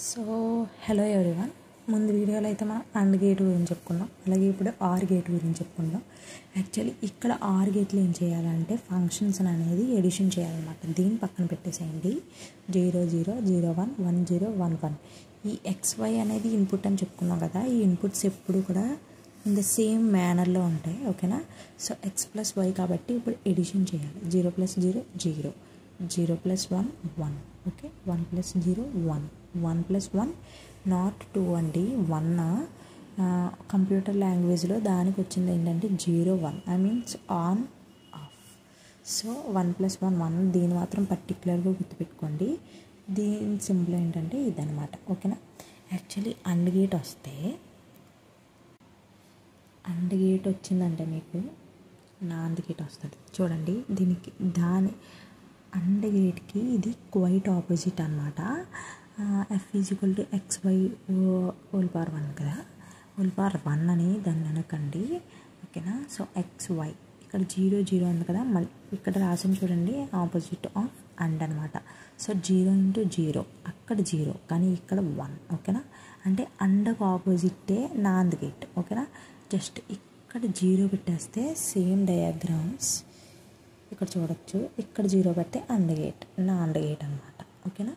So hello everyone, ముందు వీడియోలో అయితే మనం అండ్ గేట్ గురించి చెప్పుకున్నాం. అలాగే ఇప్పుడు ఆర్ గేట్ గురించి చెప్పుకుందాం. యాక్చువల్లీ ఇక్కడ ఆర్ గేట్లో ఏం చేయాలంటే ఫంక్షన్స్ అనేది ఎడిషన్ చేయాలన్నమాట. దీన్ని పక్కన పెట్టేసేయండి. 0 0 0 1 1 0 1 1 ఈ XY అనేది ఇన్పుట్ అని చెప్పుకున్నాం కదా. ఈ ఇన్పుట్స్ ఎప్పుడు కూడా ఇన్ ద సేమ్ మేనర్లో ఉంటాయి, ఓకేనా. సో X+Y కాబట్టి ఇప్పుడు ఎడిషన్ చేయాలి. 0 + 0 0, 0 + 1 1, ఓకే. 1 + 0 1, 1 + 1 నాట్ 2 అండి. 1 కంప్యూటర్ లాంగ్వేజ్లో దానికి వచ్చింది ఏంటంటే 0 1, I means on off. So 1 + 1 1, దీన్ని మాత్రం పర్టికులర్గా గుర్తుపెట్టుకోండి. దీని సింబల్ ఏంటంటే ఇదనమాట, ఓకేనా. యాక్చువల్లీ అండ్ గేట్ వస్తే అండ్ గేట్ వచ్చిందంటే మీకు నాండ్ గేట్ వస్తుంది. చూడండి, దీనికి దాని అండ్ గేట్కి ఇది క్వైట్ ఆపోజిట్ అనమాట. F = XY హోల్ పవర్ 1 కదా, హోల్ పవర్ 1 అని దాన్ని అనకండి, ఓకేనా. సో XY ఇక్కడ 0 0 ఉంది కదా, మళ్ళీ ఇక్కడ రాసిన చూడండి ఆపోజిట్ ఆఫ్ అండ్ అనమాట. సో 0 × 0 అక్కడ 0 కానీ ఇక్కడ 1, ఓకేనా. అంటే అండ్కి ఆపోజిటే నాంద్ గేట్, ఓకేనా. జస్ట్ ఇక్కడ 0 పెట్టేస్తే సేమ్ డయాగ్రామ్స్ ఇక్కడ చూడొచ్చు. ఇక్కడ 0 పెడితే అండ్ గేట్, నాండ్ గేట్ అనమాట, ఓకేనా.